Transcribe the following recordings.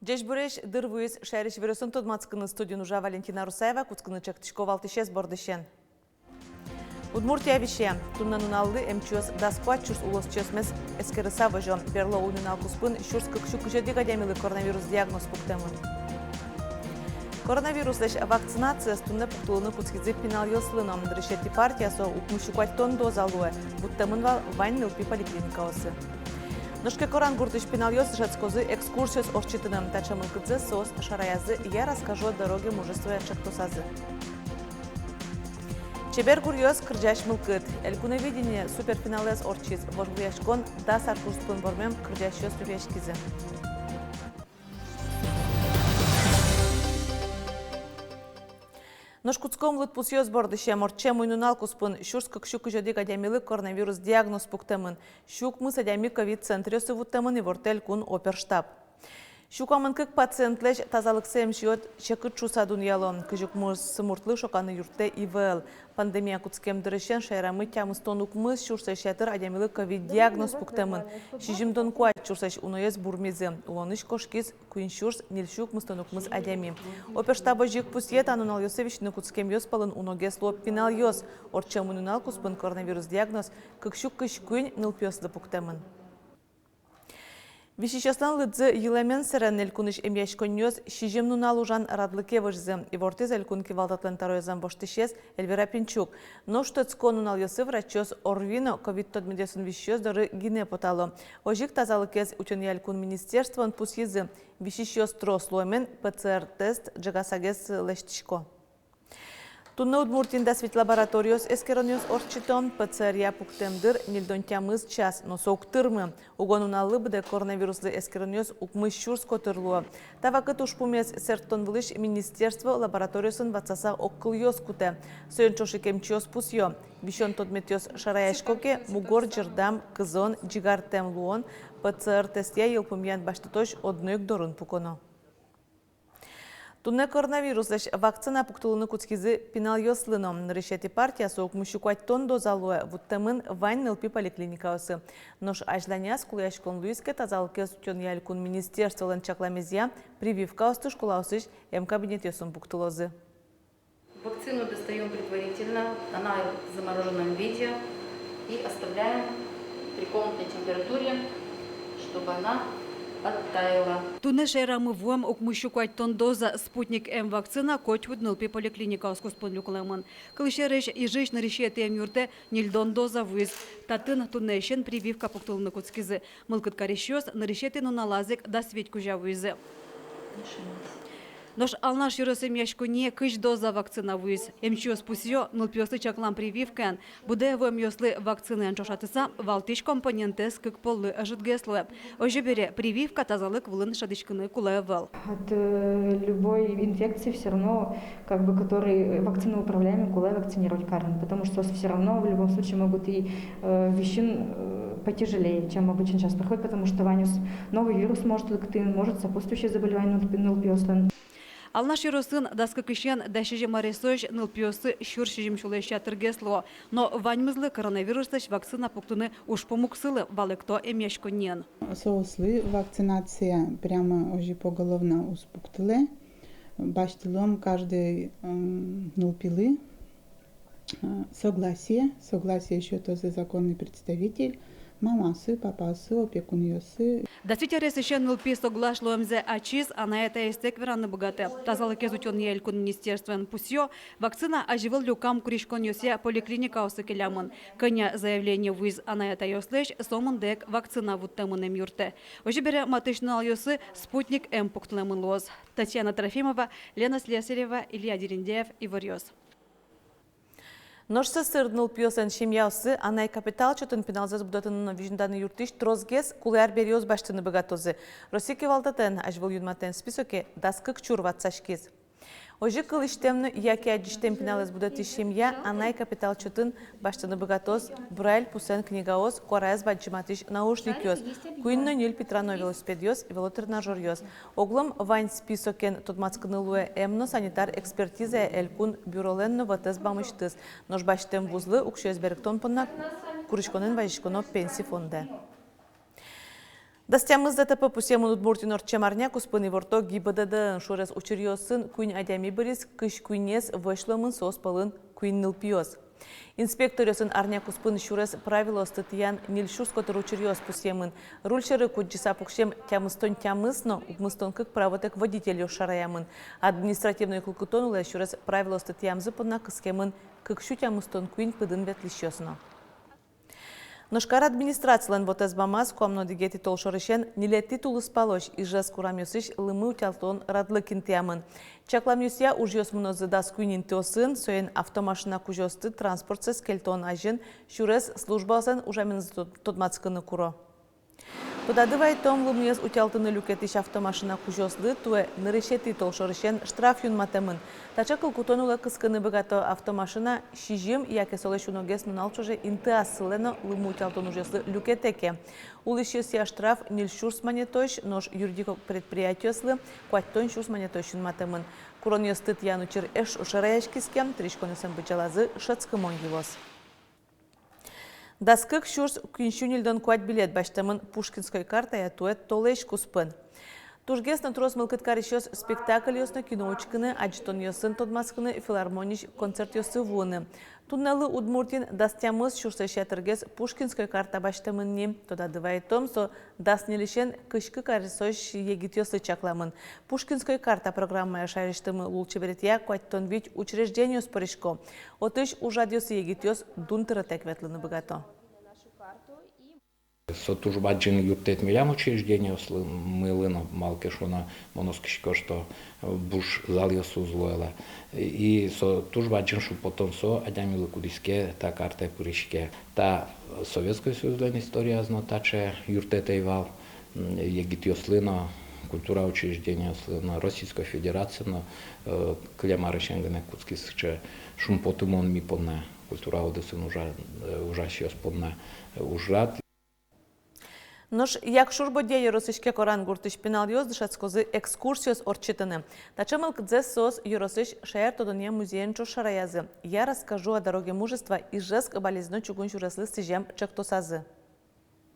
Жешбуреш дырвуис шәріш вересін тодмацкыны студию нужа Валентина Русаева, куцкыны чактышков алтышез бордышен. Удмуртия вище, туннан уналды МЧС даскуат чурс улос чесмес эскерыса вожо, перло унинал куспын шурс кыкшу күжедік адемилы коронавирус диагноз пуктемын. Коронавирус леш вакцинация стунне пуктулыны куцкизы пинал йослыном, дрешети партиясо укмушукуаттон дозалуэ, буттемын вал вань милпи поликлиникаосы. Ношке коран гуртыш пинал йос жацкозы экскурсиос орчитыным, тачамыл кыдзы сос шараязы, я расскажу о дороге мужества чактосазы. Чебер гурьёс кырджаш мылкыт. Элькуновидение суперфиналес орчиз. Вожгуяшкон да саркурскун бормем кырджашёс тюряшкизы. Ношкутском лытпусьёс бордыше морчем уйнунал куспын шурскак шук жодик адямилы коронавирус диагноз пуктемын. Шук мыс адями ковид-центрёсы вуттемын и вортель кун оперштаб. Шукамын кык пациентлеш тазалык семшиот чекыт чуса дуньялон. Кыжук мыс сымуртлы шоканы юртте ИВЛ. Пандемия куцкем дырышен шайрамы тямыс тонук мыс шурсеш ятыр адямилы ковид диагноз пуктемын. Шижимдон куат чурсеш уноез бурмизы. Улоныш кошкиз куин шурс нильшук мыс тонук мыс адями. Оперштаба жик пусьет анунал йосевичны куцкем йоспалын уногес лоп пинал йос. Орчем унунал куспын коронавирус диагноз кыкшук кыш куин нилпьослы пуктемын. Вишищастан лыдзы йыламен сэрэн элькуныш эмьяшконьёс шижем нунал ужан радлыке вожзы. И вортез элькунки валдатлен тароязан боштышес Эльвира Пинчук. Но что цко нунал йосы врачёс орвино ковид-тот медиасын вишёс доры гине потало. Ожик тазалыкез учен ялькун министерствон пусьезы. Вишищёс трослуэмен ПЦР-тест джагасагес лештишко. Тунна Удмуртинда свет лабораториос эскерониос орчитон ПЦР-я пуктемдыр нильдон тямыз час, но соуктырмы. Угонуналы бде коронавируслы эскерониос укмы щурс котырлуа. Тавакыт ушпумес сертон вылыш министерство лабораториосын ватсаса оккыл йос куте. Сойын чошикем чиос пусьё. Вишон тодметьос шараяшкоке мугор джердам кызон джигартем луон ПЦР-тест-я елпумьян баштатош однойк дорын пуконо. Тунне коронавирус леш вакцина пуктулыны куцкизы пинал йослыном. Решети партия соук мушукуаттон дозалуэ вуттемын вань нылпи поликлиникаосы. Нош ажланяс куляшкон луиске тазалыкез утен ялькун министерстволен чакламезия прививка остыш кулаусыш кабинет йосын пуктулозы. Вакцину достаем предварительно, она в замороженном виде и оставляем при комнатной температуре, чтобы она оттаяла. Туне шайрамы вуам укмущукуаттон доза спутник М вакцина котьвуд нылпи поликлиника оскуспун люкламын. Кылышереш и жиш на решете юрте нильдон доза выз. Татын тунешен прививка пуктулны куцкизы. Мылкыт карещёс на решете нуналазик да светку жавызы. Нож алнаш юросым яшкуне кыш доза вакцина выз. МЧС пусьё нылпёсы чаклам прививкан. Буде вэм ёслы вакцины анчошатыса валтиш компонентес кык поллы ажитгеслы. Оже бере прививка тазалык вылын шадычкыны кулаевал. От любой инфекции все равно, который вакцину управляемый, кулай вакцинировать карен, потому что все равно в любом случае могут и вещин потяжелее, чем обычно сейчас проходит, потому что новый вирус может сопутствующее заболевание нылпёслен. Алнаш юросын даскы кышен дәшежі маресойш нылпиосы шүршежім шулайша тіргесло. Но ваньмызлы коронавирустыш вакцина пуктуны уж помуксылы балыкто эмешко нен. Соуслы вакцинация прямо уже поголовно успуктылы. Баштылом каждый нылпилы. Согласие еще тоже законный представитель. Мамасы, папасы, опекуньосы. Дасвитерес еще нылпи соглашло МЗ АЧИС, а на это истек вераны богаты. Тазалык изучен елькун министерствен пусьё. Вакцина оживил люкам куришкон йосе поликлиника осыкелямын. Коня заявление виз, а на это йослеш сомын дек вакцина вуттемын юрте. Ожи бере матышнал йосы спутник М пуктулемын лоз. Татьяна Трофимова, Лена Слесарева, Илья Дерендеев, Иварьос. Ношсы сырдныл пьосын шемьяусы, анай капитал чотын пиналзыз будатынын вижнданы юртыш трозгес кулар бериоз баштыны богатозы. Росики валдатен ажвыл юнматен списоке даскык чурватсашкиз. Ожи кылыштемны яки аджиштем пиналыз будаты шемья, анай капитал чотын баштыны богатоз, брайль пусен книгаоз, кораяз баджиматыш наушникёз, куинно нюль Петрано велосипедёз, велотренажерёз. Оглым вань списокен тодмацкынылуэ эмно санитар экспертиза элькун бюроленно ватыз бамыштыз. Нож баштем вузлы укшёз беректон понна курышконен вайшконо пенси фонде. Дастямыз ДТП пусемын Удмуртин орчамарня куспыны ворто ГИБДД шурес учерьосын куин адями біріз кыш куинес вышлымын сос пылын куинныл пиоз. Инспекторёсын арня куспын шурес правило статьян нильшурс который учерьоз пусемын. Рульшеры куджиса пукшем тямыстон тямысно, укмыстон как правотек водителю шараямын. Административный кулкутон улай шурес правило статьям зыпына кыскемын кыкшу тямыстон куин пыдын ветлищёсно. Ношкар администрациялан вот эсбамаз комно дигети толшорышен нилетти тулыс палош и жес курамюсыш лымы утялтон радлы кинтямын. Чакламюсия ужьёс мнозы дас куинин теосын, соен автомашина кужёсты транспортсыз кельтон ажен, шурес службалсан ужамен тодмацкыны куро. Подадывай том лымнез утялтыны люкетиш автомашина кужёслы, туэ нырышети толшорышен штраф юнматемын. Тачакыл кутонула кыскыны богато автомашина шижим, яке солеш уногес нуналчуже инты асылено лымы утялтон ужёслы люкетеке. Улышёсия штраф нильшурс манетош, нож юридико предприятиослы, куаттон шурс манетош юнматемын. Курон ёстыт янучер эш ушараешкискем, тришконесен бычалазы шацкымон елос. Даскык шурс күншүнилден куат билет баштамын Пушкинской карта туэт толеш куспын. Тужгес на трос мылкыт каришёс спектакль ёсны киноочкыны, аджитон ёсын тодмаскыны филармониш концерт ёсы вуны. Тунналы Удмуртин дастямыз шурсешетергес Пушкинской карта баштамынни. Тода дывает том, со даснелишен кышкы карисош егит ёсы чакламын. Пушкинской карта программа шариштымы лулчы беретия куаттон вить учреждению споришко. Отыш ужад ёсы егит ёс дунтыры текветлыны богато. Со тужбаджин юртет милям учреждение мылына малке шона моноскишко что буш залия сузлоела и со тужбаджин шу потом со адямилы кудиске та карта пуришке та Советская Союзная история знатаче юртет ивал егит ёслына культура учреждения слына Российской Федерации на клемары шенгене куцкисче шум потом он ми понна культура одесын ужащёс понна ужрат. Нож як шурбодею росишке коран гуртыш пенал ёз дышацкозы экскурсиос орчитаны. Тачамал кдзес сос юросыш шаер тодоне музеенчо шараязы. Я расскажу о дороге мужества и жеск болезненно чугун чураслы стежем чактосазы.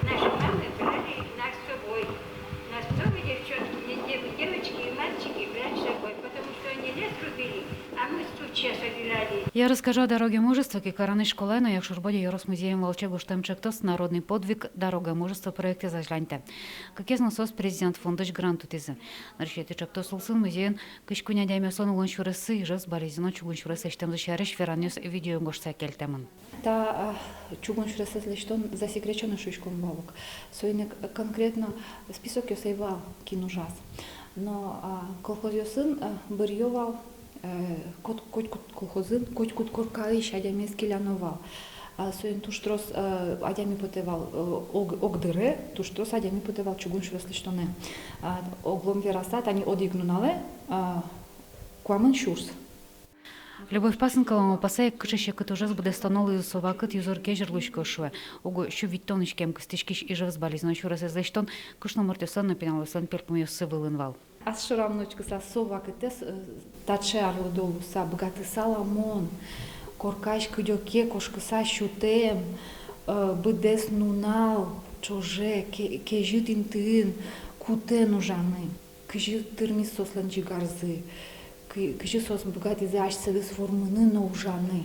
Наши мамы брали нас с собой. Нас много девочки и мальчики брали с собой, потому что они лес рубили, а мы стуча собирали. Я расскажу о дороге мужества, кикараны школено, як шурбоде Ярос музеем Волчегу Штемчектос, народный подвиг «Дорога мужества» проекте зажляньте. Как я сос президент фондыч гранту тизы. Наршети Чектос улсын музеен, кышкуня даймесон улын шурысы, жыз болезненно чугун шурысы штем зашарыш веранёс видео гошса келтемын. Та чугун шурасы лиштон засекречено шушком балок. Сойник конкретно список ёсейвал кинужаз. Но колхоз ёсын бір ёвал кот колхозын, кот коркалы шадями скиляновал. Соин туштрос адями потевал огдыре, туштрос адями потевал чугун шурасы лиштоне. Оглом верасат, они одигнунале, куамын шурс. Любовь Пасынкова пасай кышыше кыт ужас буде станоли совакыт юзор кежер лучко шуе. Ого шу виттонышкем кыстышкиш и жавс болезненно шурас злештон кышно мортесон напиналысан перпумёсы вылынвал. Аз шурамночка са совакытес таче арлодолу са богаты саламон, коркаш кыдёке кошкыса шутем, быдес нунал, чоже, кежит интын, кутен ужаны, кежит тырмис сослан джигарзы. Кыжы сос богаты зашцы дысформыны но ужаны.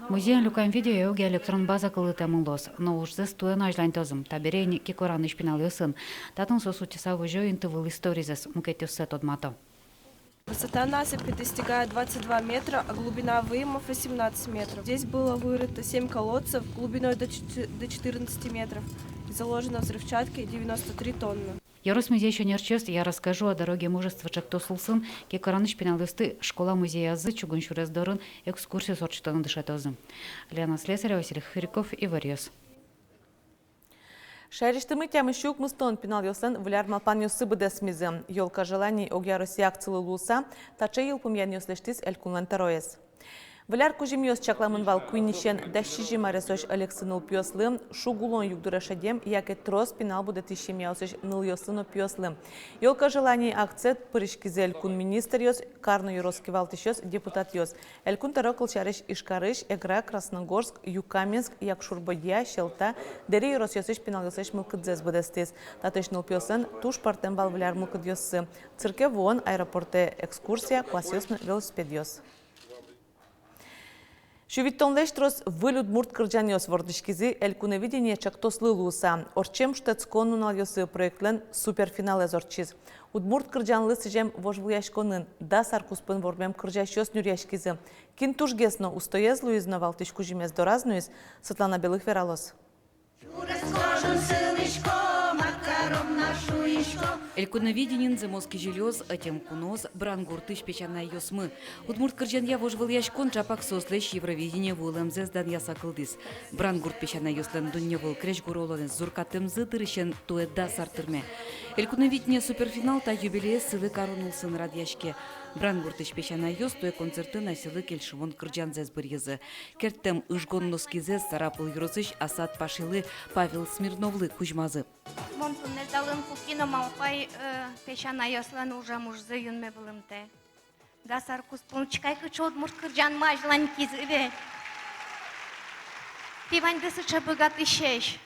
Музей люкам видео йоги электрон база кылыта мулос, но уж за стуэно ажлантозым, таберейни кикораны шпинал йосын, татын сосу тесав уже интывыл историзес мукетюссе тодмато. Высота насыпи достигает 22 метра, а глубина выемов 18 метров. Здесь было вырыто 7 колодцев глубиной до 14 метров и заложено взрывчаткой 93 тонны. Ярос музей еще не рчест, я расскажу о дороге мужества Чактосулсын, кикораны шпиналысты, школа музея азы, чугун шурездорын, экскурсию сорчитаны дышатозы. Лена Слесарева, Василий Хыриков и Варьёс. Шайриштымы тямыщук мыстон пенал ёсын вляр малпан ёсы быдесмизы. Ёлка желаний огя Россия акцилы луса, таче елпум ян ёслештис элькунлан тароес. Валяр кужемьёс чакламынвал куйничен дәшшижи маресош Алексынул пьослым, шугулон югдурашадем, яке трос пинал будет ищемяусыш ныл йослыно пьослым. Ёлка желаний акцент пырышкизе элькун министр йос, карно юроски валтышёс депутат йос. Элькун тарокл чарыш Ишкарыш, Эгра, Красногорск, Юкаменск, Якшурбодья, Щелта, дери юрос йосыш пинал йосыш мылкыдзес будестес. Татыш ныл пьосын туш партем вал валяр мылкыд йосы. Цирке вон, аэропорте экскурсия, класс йосны велосипед йос. Шувиттон лештрос вылюд мурт кырджан йос вордышкизи элькуневидение чактослы луса. Орчем штецкон нунал йосы проектлен суперфинал эзорчиз. Удмурт кырджанлы сижем вожвуяшконын, да саркуспын ворбем кырджащос нюряшкизи. Кин тужгесно устоез луизно валтышку жимез доразнуиз, Светлана Белых вералос. Элькуновиденин замоски желез, атем куноз, брангуртыш печанай йосмы. Удмурт кырджан я вожвыл яшкон чапак сослеш Евровидение вулэмзэс дан ясакылдыс. Брангурт печанай йослен дунне выл крэш гуролонен зуркатымзы тырышен туэдда сартырме. Элькуновидение суперфинал та юбилее сылы коронулсын радяшке. Брангуртыш печанай йос туэ концерты на сылы кельшивон кырджанзэс бырьезы. Керттем ыжгонноскизэс сарапыл юросыш Асад Пашилы Павел Смирновлы кужмазы. Монтунне далын кукино малпай печана яслан уже мужзы юнме былымте. Да саркус пунчкай кычод муркыржан мажлан кизыве. Пиваньды сыча богатый щещ.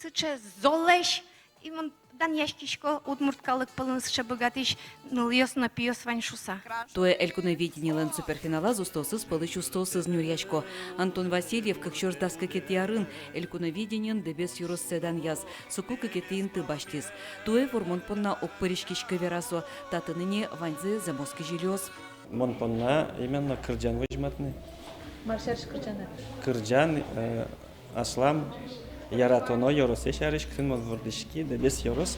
Сыча золеш. И он дан яшкишко удмурткалык пылын сыча богатыш ныльёс на пьёс ваньшуса. Туэ элькуновидениелен суперфинала зустосыз пылыч устосыз нюряшко. Антон Васильев как чёрж даска кетиярын элькуновиденien дебес юрос седан яз. Суку кекетиин ты баштис. Туэ формон понна окпырышкишка верасо. Татыныне ваньзы замоски жилёс. Мон понна именно кырджан выжматны. Маршерш кырджаны. Кырджан аслам яратоно yorose şarış kın mol vurdişki de bes yoros.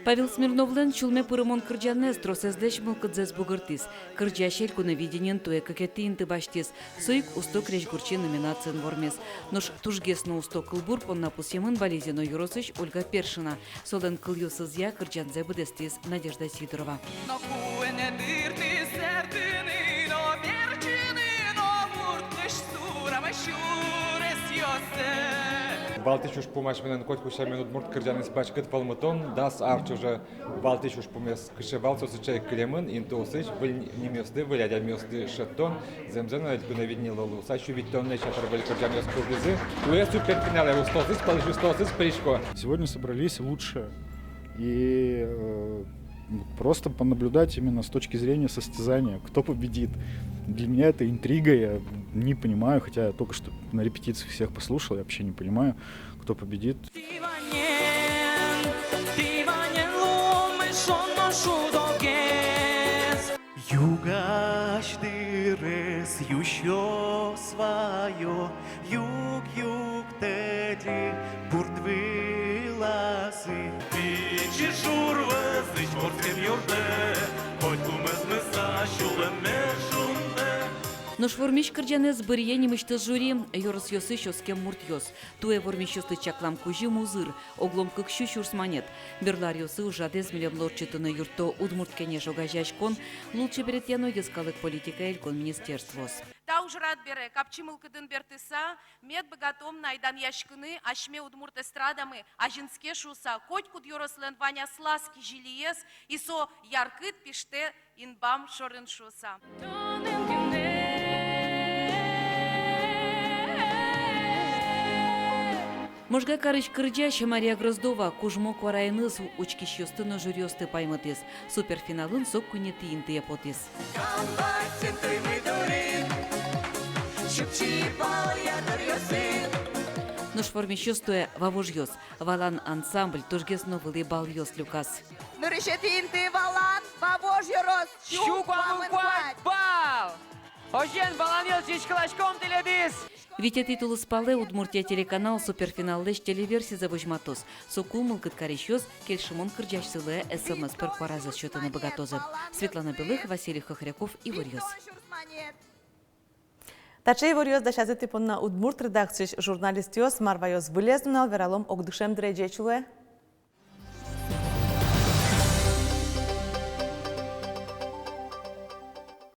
Павел Смирновлен чулме пырымон кырджаннес тросездеш мылкыдзес бугыртис. Кырджаш элькуновиденien туэ какетиин ты баштис. Соик усто крешгурчи номинациен вормес. Нош тужгесно усто кылбур понна пусемын вализино юросыш Ольга Першина. Солен кыльосызя кырджанзе будестис Надежда Сидорова. Балтичуш помаш менен кот кушамен удмурт кырджаныс башкыт палмытон дас арчужа Балтичуш помес кышевал сосычай клемын интосыч был немёсты вылядя мёсты шаттон земзен элькуновидение лолу сачу виттонне чатар был кырджаныс кылдызы уэ суперфинале устосыч палыч устосыч пришко. Сегодня собрались лучшие и просто понаблюдать именно с точки зрения состязания, кто победит. Для меня это интрига, я не понимаю, хотя я только что на репетициях всех послушал, я вообще не понимаю, кто победит. Югаштырес еще свое, юг теди бурдвиласы. Пичи шурва, зыч морским юрде, хоть кумез мыса шулеме шунде. Но швормиш кырджанес бырье немышты жюри, юрос йосы щоскем мурт йос. Туэ вормиш йосты чаклам кужи музыр, оглом кыкщу шурсманет. Берлар йосы ужадез милем лорчытыны юрто удмурт кене жогажашкон, лучше берет яно ескалык политика элькон министерствос. Та уж рад бере, капчимыл кыдын бертыса, мед богатом найдан яшкыны, ашме удмурт эстрадамы, ажинске шуса, коть куд юрослен ваня сласки жилиес, и со яркыт пиште инбам шорын шуса. Можга карыч кырджаща Мария Гроздова кужмо кварайныз учкиш йостыно жюриосты паймытыз. Суперфиналын сок кунетиин тыяпотыз. Нош формищостуе вавож йос. Валан ансамбль тужгесно вылы бал йос люкас. Нырышетин ты валан вавож йорос. Щуквамын квать бал! Ожен баланил чичкалашком телебис! Витя титулы спале Удмуртия телеканал суперфиналлеш телеверсия завожматос. Сокумыл кыткарищёс кельшимон кырджашсылы СМС пер параза счётаны богатозы. Светлана Белых, Василий Хохряков и Варьёс. Тачей Варьёс дашазы типонна Удмурт редакцияш журналист йос Марвайос вылезнунал вералом огдышем дрежечуле.